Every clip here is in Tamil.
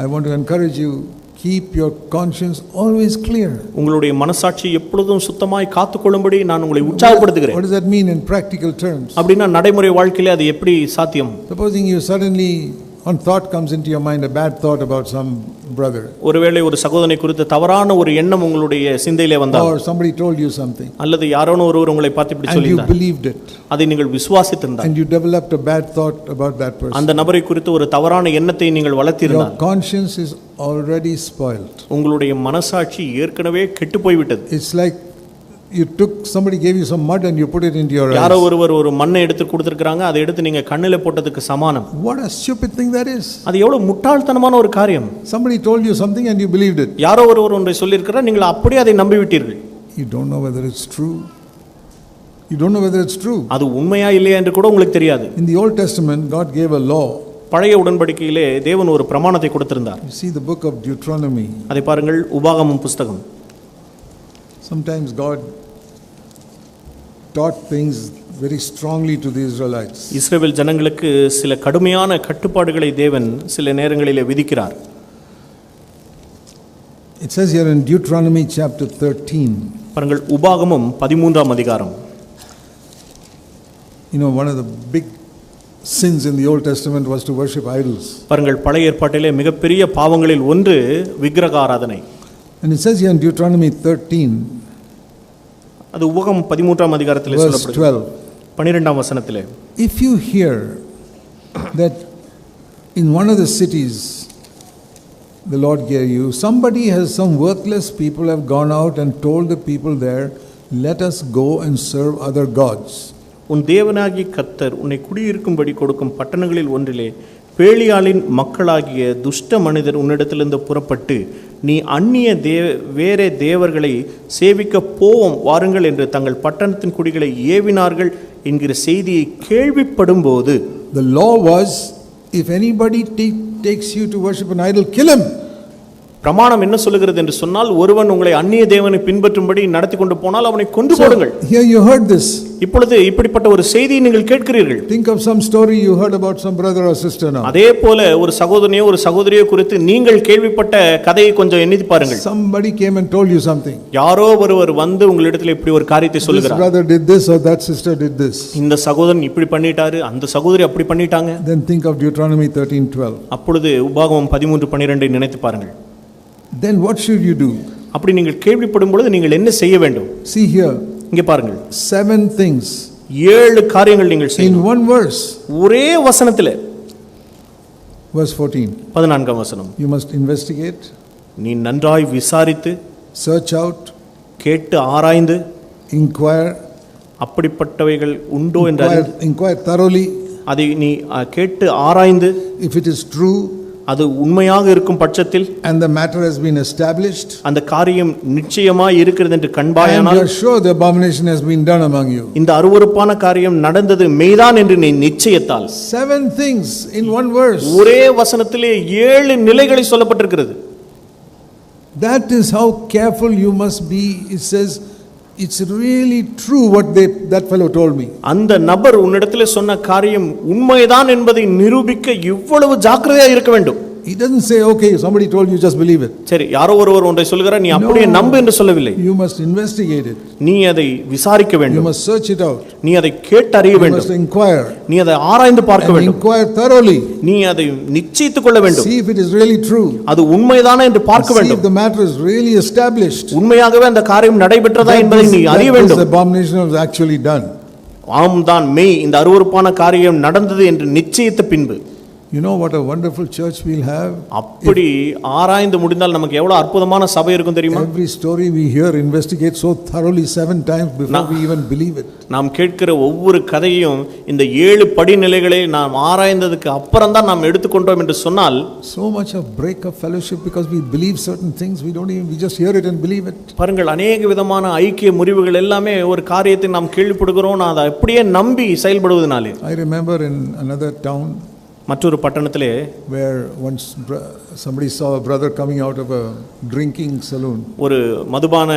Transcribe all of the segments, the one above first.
I want to encourage you, keep your conscience always clear. உங்களுடைய மனசாட்சி எப்பொழுதும் சுத்தமாய் காத்துக்கொள்ளும்படி நான் உங்களை உற்சாகப்படுத்துகிறேன். What does that mean in practical terms? அப்படினா நடைமுறை வாழ்க்கையில அது எப்படி சாத்தியம்? Supposing you suddenly one thought comes into your mind, a bad thought about some brother. ஒருவேளை ஒரு சகோதரனை குறித்து தவறான ஒரு எண்ணம் உங்களுடைய சிந்தையிலே வந்தால், or somebody told you something, அல்லது யாரோ ஒருவர் உங்களை பார்த்து இப்படி சொல்லிட்டார், and you believed it, அதை நீங்கள் விசுவாசித்திருந்தால், and you developed a bad thought about that person, அந்த நபரை குறித்து ஒரு தவறான எண்ணத்தை நீங்கள் வளர்த்திருந்தால், your conscience is already spoiled. உங்களுடைய மனசாட்சி ஏற்கனவே கெட்டு போய் விட்டது. It's like you took, somebody gave you some mud and you put it into your eyes. யாரோ ஒருவர் ஒரு மண்ணை எடுத்து கொடுத்திருக்காங்க, அதை எடுத்து நீங்க கண்ணில போட்டதுக்கு சமானம். What a stupid thing that is. அது எவ்வளவு முட்டாள்தனமான ஒரு காரியம். Somebody told you something and you believed it. யாரோ ஒருவர் ஒன்றை சொல்லியிருக்கிறார், நீங்கள் அப்படியே அதை நம்பி விட்டீர்கள். You don't know whether it's true. You don't know whether it's true. அது உண்மையா இல்லையா என்று கூட உங்களுக்கு தெரியாது. In the Old Testament, God gave a law. பழைய உடன்படிக்கையிலே தேவன் ஒரு பிரமாணத்தை கொடுத்திருந்தார். You see the book of Deuteronomy. அதை பாருங்கள், உபாகமம் புத்தகம். Sometimes God taught things very strongly to the Israelites. இஸ்ரவேல் ஜனங்களுக்கு சில கடுமையான கட்டுப்பாடுகளை தேவன் சில நேரங்களிலே விதிக்கிறார். It says here in Deuteronomy chapter 13. பாருங்கள், உபாகமம் 13ஆம் அதிகாரம். You know, one of the big sins in the Old Testament was to worship idols. பாருங்கள், பழைய ஏற்பாட்டிலே மிகப்பெரிய பாவங்களில் ஒன்று விக்கிரக ஆராதனை. And it says here in Deuteronomy 13, அது உபாகமம் 13ஆம் அதிகாரத்திலே சொல்லப்படுகிறது. 12ஆம் வசனத்திலே, if you hear that in one of the cities the Lord gave you, somebody has, some worthless people have gone out and told the people there, let us go and serve other gods. உன் தேவனாகிய கர்த்தர் உன்னை குடியிருக்கும்படி கொடுக்கும் பட்டணங்களில் ஒன்றிலே பேலியாளின் மக்களாகிய துஷ்ட மனிதர் உன்னிடத்திலிருந்து புறப்பட்டு, நீ அந்நிய வேறே தேவர்களை சேவிக்க போவோம் வாருங்கள் என்று தங்கள் பட்டணத்தின் குடிகளை ஏவினார்கள் என்கிற செய்தியை கேள்விப்படும்போது, the law was, if anybody takes you to worship an idol, kill him. பிரமாணம் என்ன சொல்லுகிறது என்று சொன்னால், ஒருவன் உங்களை அந்நிய தேவனை பின்பற்றும்படி நடத்தி கொண்டு போனால் அவனை கொன்று போடுங்கள். Here you heard this. இப்பொழுது இப்படிப்பட்ட ஒரு செய்தியை நீங்கள் கேட்கிறீர்கள். Think of some story you heard about some brother or sister now. அதே போல ஒரு சகோதரனையோ ஒரு சகோதரியோ குறித்து நீங்கள் கேள்விப்பட்ட கதையை கொஞ்சம் எண்ணி பாருங்கள். Somebody came and told you something. யாரோ ஒருவர் வந்து உங்களிடத்தில் இப்படி ஒரு காரியத்தை சொல்லுகிறார். This brother did this or that sister did this. இந்த சகோதரன் இப்படி பண்ணிட்டாரு, அந்த சகோதரி அப்படி பண்ணிட்டாங்க. Then think of Deuteronomy 13:12. அப்பொழுது உபாகமம் 13:12 நினைத்து பாருங்கள். Then what should you do? அப்படி நீங்கள் கேள்விப்படும் பொழுது நீங்கள் என்ன செய்ய வேண்டும்? See here. இங்கே பாருங்கள், 7 things. 7 காரியங்கள் நீங்கள் செய்யணும். In one verse. ஒரே வசனத்திலே. Verse 14. 14ஆம் வசனம். You must investigate. நீ நன்றாய் விசாரித்து, search out, கேட்டு ஆராய்ந்து, inquire, அப்படிப்பட்டவைகள் உண்டோ என்று inquire thoroughly. அதை நீ கேட்டு ஆராய்ந்து, if it is true, அது உண்மையாக இருக்கும் பட்சத்தில், and the matter has been established, அந்த காரியம் நிச்சயமாய் இருக்கிறது என்று கண்பாயானால், and you are sure the abomination has been done among you, இந்த அருவருப்பான காரியம் நடந்தது மெய்தான் என்று நீ நிச்சயத்தால். 7 things in one verse. ஒரே வசனத்திலே 7 நிலைகளை சொல்லப்பட்டிருக்கிறது. That is how careful you must be. It says it's really true what that fellow told me. அந்த நபர் உன்னிடத்திலே சொன்ன காரியம் உண்மைதான் என்பதை நிரூபிக்க இவ்வளவு ஜாக்கிரதையாக இருக்க வேண்டும். He doesn't say, okay, somebody told you, just believe it. சரி, யாரோ ஒருவர் ஒன்றை சொல்கிறார், நீ அப்படியே நம்பு என்று சொல்லவில்லை. You must investigate it. நீ அதை விசாரிக்க வேண்டும். You must search it out. நீ அதை கேட்டு அறிய வேண்டும். You must inquire. நீ அதை ஆராய்ந்து பார்க்க வேண்டும். Inquire thoroughly. நீ அதை நிச்சயித்துக் கொள்ள வேண்டும். See if it is really true. அது உண்மைதானா என்று பார்க்க வேண்டும். See if the matter is really established. உண்மையாகவே அந்த காரியம் நடைபெற்றதா என்பதை நீ அறிய வேண்டும். This abomination was actually done. ஆம் தான், மெய் இந்த அருவருப்பான காரியம் நடந்தது என்று நிச்சயித்த பின்பு, you know what a wonderful church we'll have. அப்படி ஆராய்ந்து முடிந்தால் நமக்கு எவ்வளவு அற்புதமான சபை இருக்கும் தெரியுமா? Every story we hear, investigate so thoroughly 7 times before we even believe it. நாம் கேட்கிற ஒவ்வொரு கதையும் இந்த 7 படிநிலைகளை நாம் ஆராய்ந்ததுக்கு அப்புறம் தான் நாம் எடுத்துக்கொண்டோம் என்று சொன்னால், so much of break of fellowship because we believe certain things, we just hear it and believe it. பாருங்கள், அநேக விதமான ஐக்கிய முறிவுகள் எல்லாமே ஒரு காரியத்தை நாம் கேள்விப்படுகிறோம், அதை அப்படியே நம்பி செயல்படுவதனாலே. I remember in another town, மற்றொரு பட்டணத்திலே, where once somebody saw a brother coming out of a drinking saloon. ஒரு மதுபான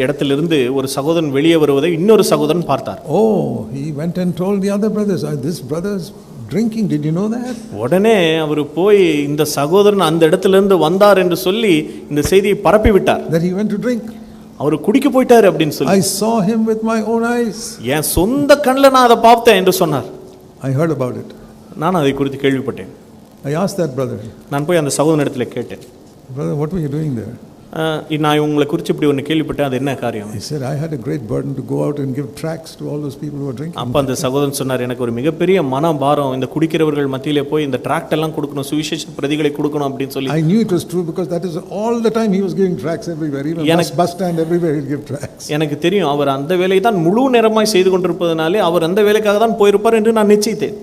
இடத்திலிருந்து ஒரு சகோதரன் வெளியே வருவதை இன்னொரு சகோதரன் பார்த்தார். Oh, he went and told the other brothers, this brother is drinking. Did you know that? உடனே அவர் போய் இந்த சகோதரன் அந்த இடத்திலிருந்து வந்தார் என்று சொல்லி இந்த செய்தியை பரப்பி விட்டார். That he went to drink. அவர் குடிக்க போயிட்டார் அப்படின்னு சொல்லி. I saw him with my own eyes. என் சொந்த கண்ணில் நான் அதை பார்த்தேன் என்று சொன்னார். I heard about it. நான் அதை குறித்து கேள்விப்பட்டேன். I asked that brother. நான் போய் அந்த சகோதரனிடத்தில் கேட்டேன். Brother, what were you doing there? நான் உங்களை குறித்து இப்படி ஒன்று கேள்விப்பட்டேன், அது என்ன காரியம்? He said, I had a great burden to go out and give tracts to all those people who were drinking. அப்போ அந்த சகோதரன் சொன்னார், எனக்கு ஒரு மிகப்பெரிய மனபாரம், இந்த குடிக்கிறவர்கள் மத்தியிலே போய் இந்த ட்ராக்ட் எல்லாம் கொடுக்கணும், சுவிசேஷ பிரதிகளை கொடுக்கணும் அப்படின்னு சொல்லி. I knew it was true because that is all the time he was giving tracts everywhere, even bus stand everywhere he'd give tracts. எனக்கு தெரியும் அவர் அந்த வேலையை தான் முழு நேரமாய் செய்து கொண்டிருப்பதனாலே அவர் அந்த வேலைக்காக தான் போயிருப்பார் என்று நான் நிச்சயித்தேன்.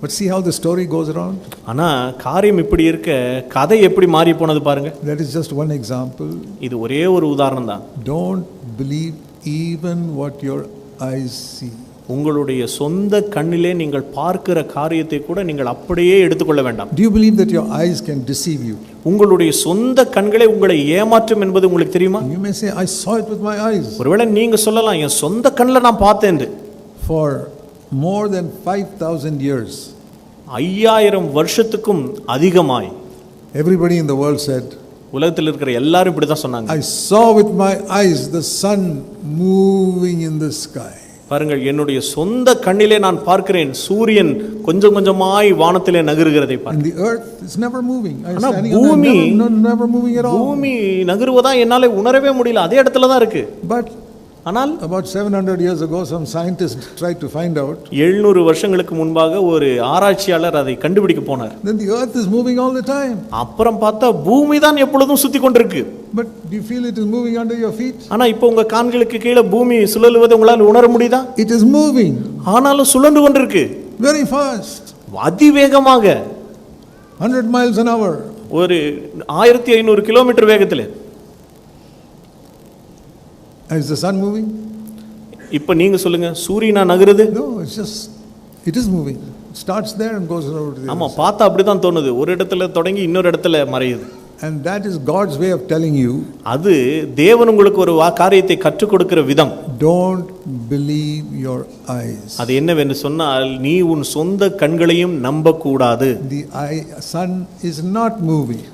But see how the story goes around. ஆனா காரியம் இப்படி இருக்க கதை எப்படி மாறி போனது பாருங்க. That is just one example. இது ஒரே ஒரு உதாரணம் தான். Don't believe even what your eyes see. உங்களுடைய சொந்த கண்ணிலே நீங்கள் பார்க்கிற காரியத்தை கூட நீங்கள் அப்படியே எடுத்துக்கொள்ள வேண்டாம். Do you believe that your eyes can deceive you? உங்களுடைய சொந்த கண்களே உங்களை ஏமாற்றும் என்பது உங்களுக்கு தெரியுமா? You may say, I saw it with my eyes. ஒருவேளை நீங்க சொல்லலாம், என் சொந்த கண்ணில் நான் பார்த்தேன். For more than 5,000 years. 5000 வருஷத்துக்கும் அதிகமாய். Everybody in the world said. உலகத்தில் இருக்கிற எல்லாரும் இப்படி தான் சொன்னாங்க. I saw with my eyes the sun moving in the sky. பாருங்கள், என்னுடைய சொந்த கண்ணிலே நான் பார்க்கிறேன் சூரியன் கொஞ்சம் கொஞ்சமாய் வானத்திலே நகருகிறதை பாருங்கள். And the earth is never moving. பூமி never moving at all. பூமி நகருவதா என்னால உணரவே முடியல, அதே இடத்துல தான் இருக்கு. But ஆனால் about 700 years ago some scientists tried to find out. 700 வருஷங்களுக்கு முன்பாக ஒரு ஆராய்ச்சியாளர் அதை கண்டுபிடிக்க போனார். Then the earth is moving all the time. அப்புறம் பார்த்தா பூமி தான் எப்பொழுதும் சுத்தி கொண்டிருக்கு. But do you feel it is moving under your feet? ஆனா இப்போ உங்க கால்களுக்கு கீழே பூமி சுழலுவதை உங்களால உணர முடியுதா? It is moving. ஆனாலும் சுழன்று கொண்டிருக்கு. Very fast. அதிவேகமாக. 100 miles an hour. ஒரு 1500 கிலோமீட்டர் வேகத்தில். Is the sun moving? இப்போ நீங்க சொல்லுங்க, சூரியனா நகருது? No, it's just it is moving. It starts there and goes over to the ஆமா, பார்த்தா அப்படி தான் தோணுது. ஒரு இடத்துல தொடங்கி இன்னொரு இடத்துல மறையுது. And that is God's way of telling you. அது தேவன் உங்களுக்கு ஒரு காரியத்தை கற்றுக் கொடுக்கிற விதம். Don't believe your eyes. அது என்னவென்று சொன்னால், நீ உன் சொந்த கண்களையும் நம்ப கூடாது. The sun is not moving.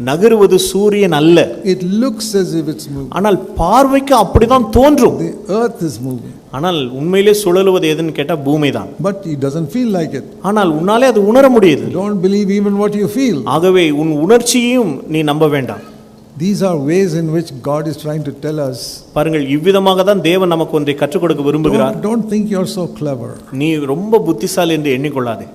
நகருவது சூரியன் அல்ல. It looks as if it's moving. ஆனால் பார்வைக்கு அப்படிதான் தோன்றும். The earth is moving. ஆனால் உண்மையிலே சுழலுவது எதுன்னு கேட்டா பூமி தான். But it doesn't feel like it. ஆனால் உன்னாலே அது உணர முடியுது. Don't believe even what you feel. ஆகவே உன் உணர்ச்சியையும் நீ நம்ப வேண்டாம். These are ways in which God is trying to tell us. பாருங்கள், இவ்விதமாக தான் தேவன் நமக்கு ஒன்றை கற்றுக் கொடுக்க விரும்புகிறார். Don't think you're so clever. நீ ரொம்ப புத்திசாலி என்று எண்ணிக்கொள்ளாதே.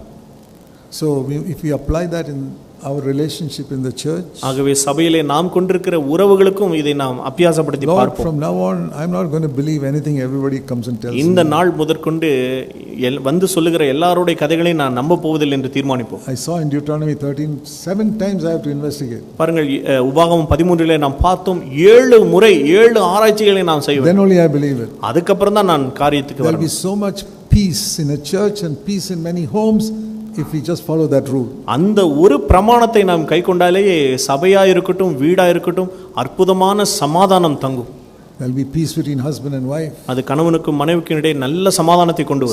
So if we apply that in our relationship in the church, ஆகவே சபையிலே நாம் கொண்டிருக்கிற உறவுகளுக்கும் இதை நாம் அபியாசப்படுத்தி பார்ப்போம். From now on I'm not going to believe anything everybody comes and tells me. இந்த நாள் முதற்கொண்டு வந்து சொல்லுகிற எல்லாரோட கதைகளை நான் நம்ப போவதில்லை என்று தீர்மானிப்போம். I saw in Deuteronomy 13 7 times I have to investigate. பாருங்கள், உபாகமம் 13 நாம் பார்த்தோம், 7 முறை 7 ஆராய்ச்சிகளை நாம் செய்வோம். Then only I believe it. அதுக்கு அப்புறம் தான் நான் காரியத்துக்கு வருவேன். There will be so much peace in a church and peace in many homes if we just follow that rule. அந்த ஒரு பிரமாணத்தை நாம் கைக்கொண்டாலேயே சபையா இருக்கட்டும், வீடா இருக்கட்டும், அற்புதமான சமாதானம் தங்கும். There will be peace between husband and wife. அது கணவனுக்கும் மனைவிக்கும் இடையே நல்ல சமாதானத்தை கொண்டு வரும்.